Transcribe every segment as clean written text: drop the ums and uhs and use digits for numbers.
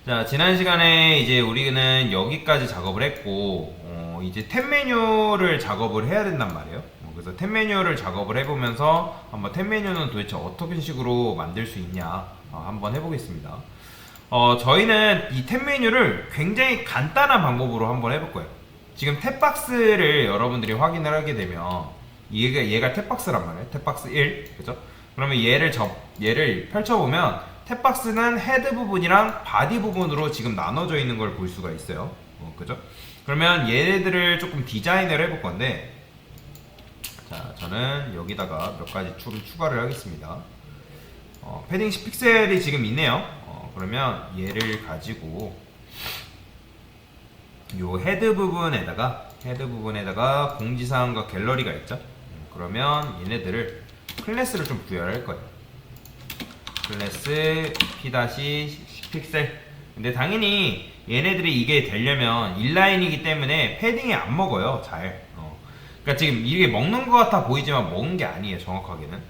자, 지난 시간에 이제 우리는 여기까지 작업을 했고, 이제 템 메뉴를 작업을 해야 된단 말이에요. 그래서 템 메뉴를 작업을 해보면서 한번 템 메뉴는 도대체 어떤 식으로 만들 수 있냐 한번 해보겠습니다. 저희는 이 템 메뉴를 굉장히 간단한 방법으로 한번 해볼 거예요. 지금 탭박스를 여러분들이 확인을 하게 되면 얘가 탭박스란 말이에요. 탭박스 1, 그죠? 그러면 얘를 펼쳐보면 탭박스는 헤드 부분이랑 바디 부분으로 지금 나눠져 있는 걸 볼 수가 있어요. 그죠? 그러면 얘네들을 조금 디자인을 해볼 건데, 자, 저는 여기다가 몇 가지 추가를 하겠습니다. 패딩 10픽셀이 지금 있네요. 그러면 얘를 가지고 요 헤드 부분에다가 공지사항과 갤러리가 있죠. 그러면 얘네들을 클래스를 좀 부여를 할 거예요. 클래스 p-10픽셀. 근데 당연히 얘네들이 이게 되려면 인라인이기 때문에 패딩이 안 먹어요, 잘. 그러니까 지금 이게 먹는 것 같아 보이지만 먹은 게 아니에요, 정확하게는.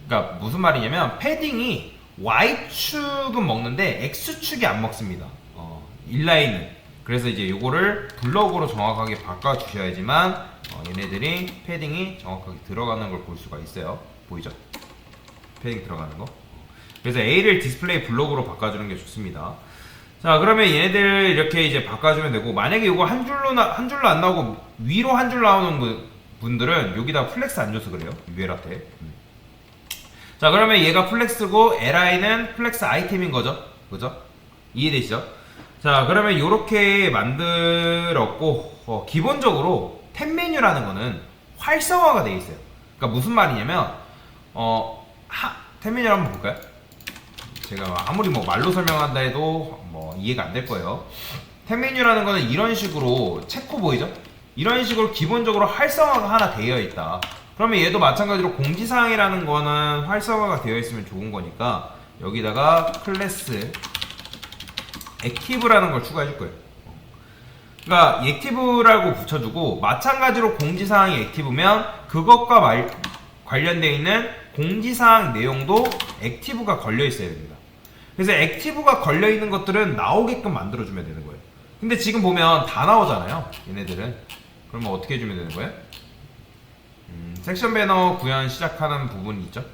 그러니까 무슨 말이냐면 패딩이 Y축은 먹는데 X축이 안 먹습니다. 인라인은. 그래서 이제 요거를 블럭으로 정확하게 바꿔주셔야지만 얘네들이 패딩이 정확하게 들어가는 걸 볼 수가 있어요. 보이죠? 패딩 들어가는 거. 그래서 A를 디스플레이 블록으로 바꿔주는 게 좋습니다. 자, 그러면 얘네들 이렇게 이제 바꿔주면 되고, 만약에 이거 한 줄로 안 나오고 위로 한 줄 나오는 분들은 여기다 플렉스 안 줘서 그래요. 유엘한테. 자, 그러면 얘가 플렉스고 li는 플렉스 아이템인 거죠. 그죠? 이해되시죠? 자, 그러면 이렇게 만들었고, 기본적으로 템 메뉴라는 거는 활성화가 되어 있어요. 그러니까 무슨 말이냐면, 템 메뉴를 한번 볼까요? 제가 아무리 뭐 말로 설명한다 해도 뭐 이해가 안 될 거예요. 템 메뉴라는 거는 이런 식으로 체코 보이죠? 이런 식으로 기본적으로 활성화가 하나 되어 있다. 그러면 얘도 마찬가지로 공지사항이라는 거는 활성화가 되어 있으면 좋은 거니까 여기다가 클래스 액티브라는 걸 추가해 줄 거예요. 그러니까 액티브라고 붙여주고, 마찬가지로 공지사항이 액티브면 그것과 관련되어 있는 공지사항 내용도 액티브가 걸려 있어야 됩니다. 그래서 액티브가 걸려 있는 것들은 나오게끔 만들어주면 되는 거예요. 근데 지금 보면 다 나오잖아요, 얘네들은. 그러면 어떻게 해주면 되는 거예요? 섹션 배너 구현 시작하는 부분이 있죠.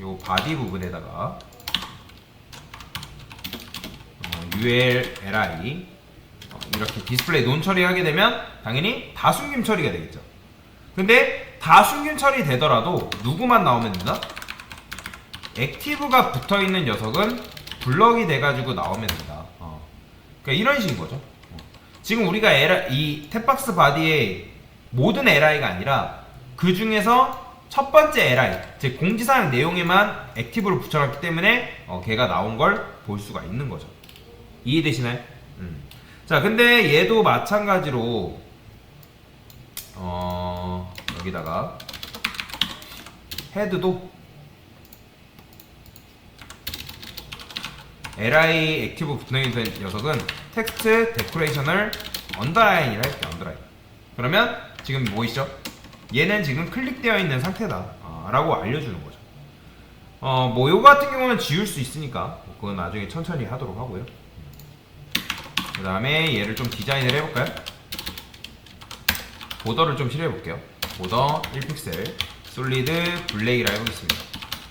요 바디 부분에다가 ULLI 이렇게 디스플레이 논 처리하게 되면 당연히 다숨김 처리가 되겠죠. 근데 다숨김 처리 되더라도 누구만 나오면 된다? 액티브가 붙어있는 녀석은 블럭이 돼가지고 나오면 된다. 그러니까 이런 식인 거죠. 지금 우리가 이 탭박스 바디의 모든 LI가 아니라 그 중에서 첫 번째 LI, 즉 공지사항 내용에만 액티브를 붙여놨기 때문에 걔가 나온 걸 볼 수가 있는 거죠. 이해되시나요? 자, 근데 얘도 마찬가지로 여기다가 헤드도 li 액티브 붙어있는 녀석은 텍스트 데코레이션을 언더라인이라 할게요. 언더라인. 그러면 지금 뭐 있죠? 얘는 지금 클릭되어 있는 상태다 라고 알려주는 거죠. 뭐 요거 같은 경우는 지울 수 있으니까 그건 나중에 천천히 하도록 하고요. 그 다음에 얘를 좀 디자인을 해볼까요? 보더를 좀 칠해볼게요. 보더 1픽셀 솔리드 블랙이라 해보겠습니다.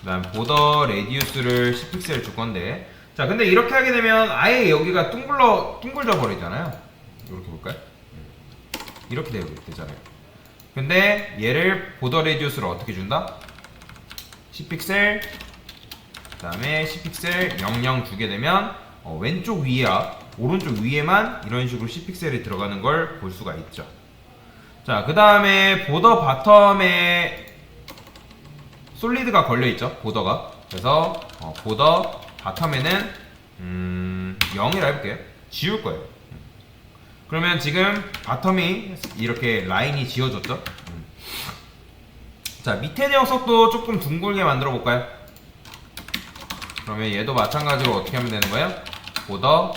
그 다음 보더 레디우스를 10픽셀 줄 건데, 자, 근데 이렇게 하게 되면 아예 여기가 둥글져 버리잖아요. 이렇게 볼까요? 이렇게 되잖아요. 근데 얘를 보더 레디우스를 어떻게 준다? 10픽셀 그 다음에 10픽셀 00 주게 되면 왼쪽 위와 오른쪽 위에만 이런 식으로 10픽셀이 들어가는 걸 볼 수가 있죠. 자, 그 다음에 보더 바텀에 솔리드가 걸려있죠, 보더가. 그래서 보더 바텀에는 0이라 해볼게요. 지울 거예요. 그러면 지금 바텀이 이렇게 라인이 지어졌죠. 자, 밑에 녀석도 조금 둥글게 만들어 볼까요? 그러면 얘도 마찬가지로 어떻게 하면 되는 거예요? 보더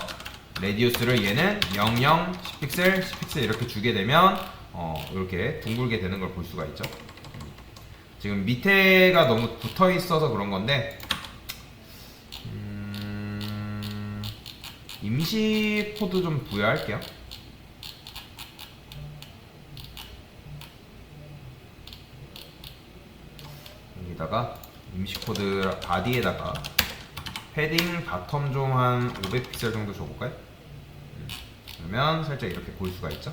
레디우스를 얘는 00, 10픽셀, 10픽셀 이렇게 주게 되면 이렇게 둥글게 되는 걸 볼 수가 있죠. 지금 밑에가 너무 붙어 있어서 그런 건데 임시 코드 좀 부여할게요. 여기다가 임시 코드 바디에다가 패딩 바텀 좀 한 500픽셀 정도 줘볼까요? 그러면 살짝 이렇게 볼 수가 있죠.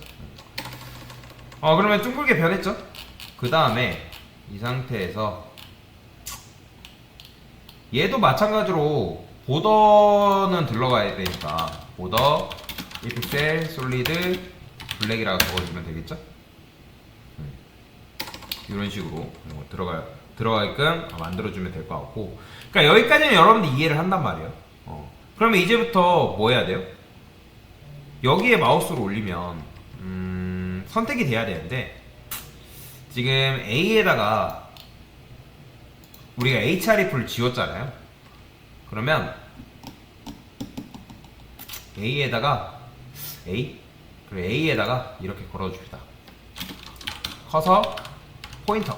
그러면 둥글게 변했죠. 그 다음에 이 상태에서 얘도 마찬가지로 보더는 들러가야 되니까 보더 1픽셀 솔리드 블랙이라고 적어주면 되겠죠. 이런 식으로 들어가게끔 만들어주면 될 것 같고, 그러니까 여기까지는 여러분들 이해를 한단 말이에요. 그러면 이제부터 뭐 해야 돼요? 여기에 마우스를 올리면 선택이 돼야 되는데, 지금 A에다가 우리가 href를 지웠잖아요. 그러면 A에다가 그리고 A에다가 이렇게 걸어줍시다. 커서 포인터,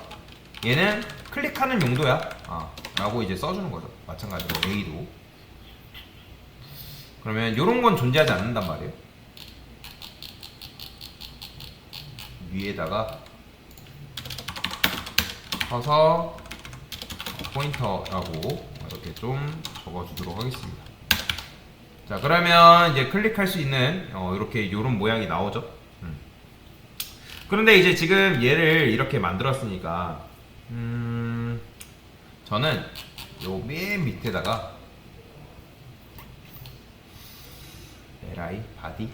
얘는 클릭하는 용도야 라고 이제 써주는 거죠. 마찬가지로 A도. 그러면 요런 건 존재하지 않는단 말이에요. 위에다가 커서 포인터라고 이렇게 좀 적어주도록 하겠습니다. 자, 그러면 이제 클릭할 수 있는 이렇게 요런 모양이 나오죠. 그런데 이제 지금 얘를 이렇게 만들었으니까 저는 요 맨 밑에다가 li 바디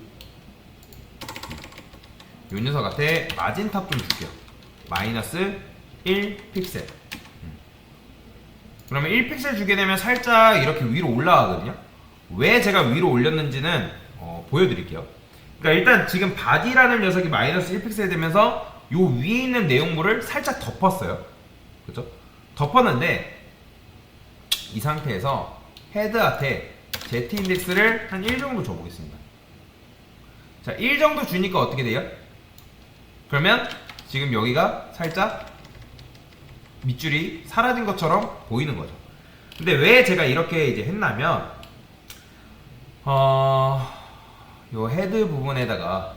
요 녀석한테 마진탑 좀 줄게요. 마이너스 1픽셀. 그러면 1픽셀 주게 되면 살짝 이렇게 위로 올라가거든요. 왜 제가 위로 올렸는지는 보여드릴게요. 그러니까 일단 지금 바디라는 녀석이 마이너스 1픽셀 되면서 요 위에 있는 내용물을 살짝 덮었어요. 그죠? 덮었는데 이 상태에서 헤드한테 Z 인덱스를 한 1 정도 줘보겠습니다. 자, 1 정도 주니까 어떻게 돼요? 그러면 지금 여기가 살짝 밑줄이 사라진 것처럼 보이는 거죠. 근데 왜 제가 이렇게 이제 했냐면 요 헤드 부분에다가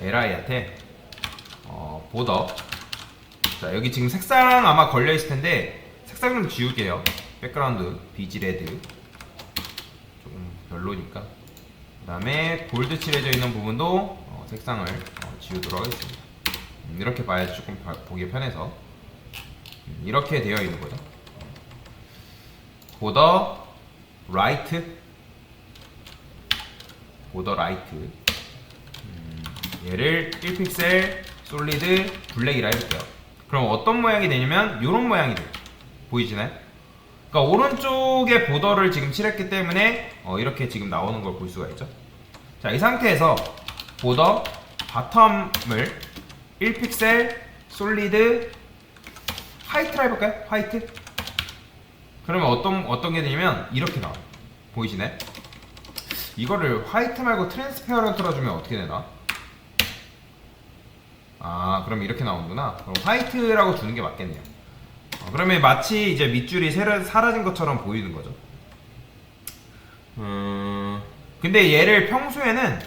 li한테 보더, 자 여기 지금 색상 아마 걸려 있을 텐데 색상 좀 지울게요. 백그라운드 비지 레드 조금 별로니까. 그 다음에 골드 칠해져 있는 부분도 색상을 지우도록 하겠습니다. 이렇게 봐야지 조금 보기 편해서 이렇게 되어 있는 거죠. 보더 라이트, 보더 라이트, 얘를 1픽셀 솔리드 블랙이라 해볼게요. 그럼 어떤 모양이 되냐면 이런 모양이 돼요. 보이시나요? 그러니까 오른쪽에 보더를 지금 칠했기 때문에 이렇게 지금 나오는 걸 볼 수가 있죠. 자, 이 상태에서 보더 바텀을 1픽셀 솔리드 화이트라 해볼까요? 화이트. 그러면 어떤 게 되냐면 이렇게 나와요. 보이시나요? 이거를 화이트 말고 트랜스페어런트라 주면 어떻게 되나? 그럼 이렇게 나오는구나. 그럼 화이트라고 주는 게 맞겠네요. 그러면 마치 이제 밑줄이 사라진 것처럼 보이는 거죠. 근데 얘를 평소에는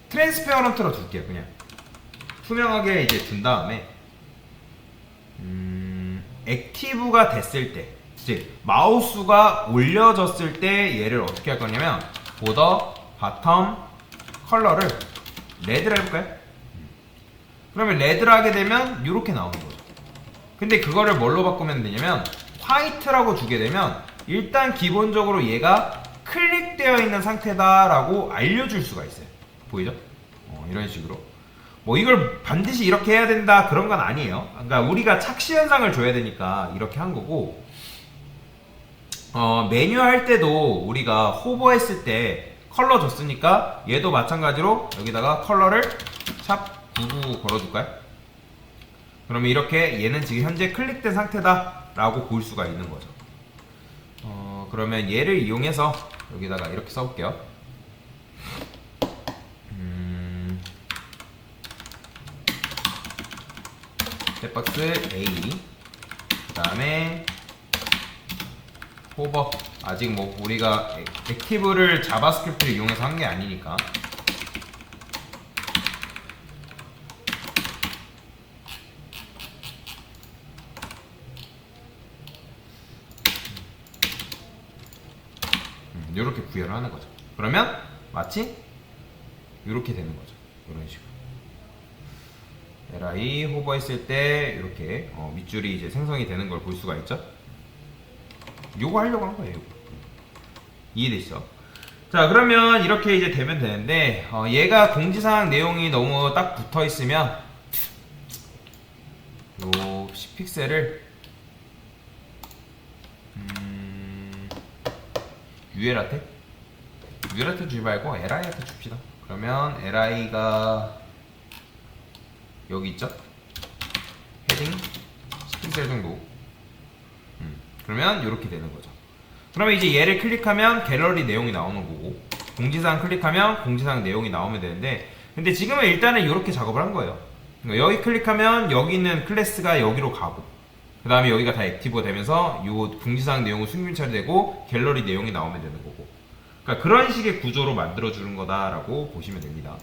트랜스페어런트로 줄게요. 그냥 투명하게 이제 둔 다음에 액티브가 됐을 때, 즉 마우스가 올려졌을 때 얘를 어떻게 할 거냐면 보더 바텀 컬러를 레드로 해볼까요? 그러면 레드를 하게 되면 이렇게 나오는 거죠. 근데 그거를 뭘로 바꾸면 되냐면 화이트라고 주게 되면 일단 기본적으로 얘가 클릭되어 있는 상태다라고 알려줄 수가 있어요. 보이죠? 이런 식으로. 뭐 이걸 반드시 이렇게 해야 된다 그런 건 아니에요. 그러니까 우리가 착시 현상을 줘야 되니까 이렇게 한 거고, 메뉴 할 때도 우리가 호버했을 때 컬러 줬으니까 얘도 마찬가지로 여기다가 컬러를 샵 99 걸어둘까요? 그러면 이렇게 얘는 지금 현재 클릭된 상태다 라고 볼 수가 있는 거죠. 그러면 얘를 이용해서 여기다가 이렇게 써볼게요. 셋박스 A, 그 다음에 호버 아직 뭐 우리가 액티브를 자바스크립트를 이용해서 한 게 아니니까. 이렇게 구현을 하는 거죠. 그러면 마치 이렇게 되는 거죠. 이런 식으로. li 호버했을 때 이렇게 밑줄이 이제 생성이 되는 걸 볼 수가 있죠. 요거 하려고 한 거예요. 요거. 이해되시죠? 자, 그러면 이렇게 이제 되면 되는데 얘가 공지사항 내용이 너무 딱 붙어 있으면 요 10픽셀을 UL한테 주지 말고 li한테 줍시다. 그러면 li가 여기 있죠? 헤딩 10픽셀 정도. 그러면 이렇게 되는 거죠. 그러면 이제 얘를 클릭하면 갤러리 내용이 나오는 거고, 공지사항 클릭하면 공지사항 내용이 나오면 되는데, 근데 지금은 일단은 이렇게 작업을 한 거예요. 그러니까 여기 클릭하면 여기 있는 클래스가 여기로 가고, 그 다음에 여기가 다 액티브가 되면서 이 공지사항 내용은 숨김 처리되고 갤러리 내용이 나오면 되는 거고, 그러니까 그런 식의 구조로 만들어 주는 거다라고 보시면 됩니다.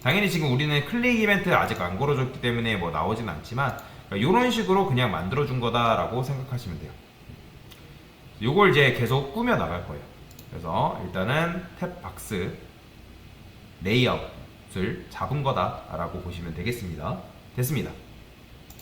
당연히 지금 우리는 클릭 이벤트 아직 안 걸어줬기 때문에 뭐 나오진 않지만, 그러니까 이런 식으로 그냥 만들어 준 거다라고 생각하시면 돼요. 요걸 이제 계속 꾸며 나갈 거예요. 그래서 일단은 탭 박스 레이아웃을 잡은 거다라고 보시면 되겠습니다. 됐습니다.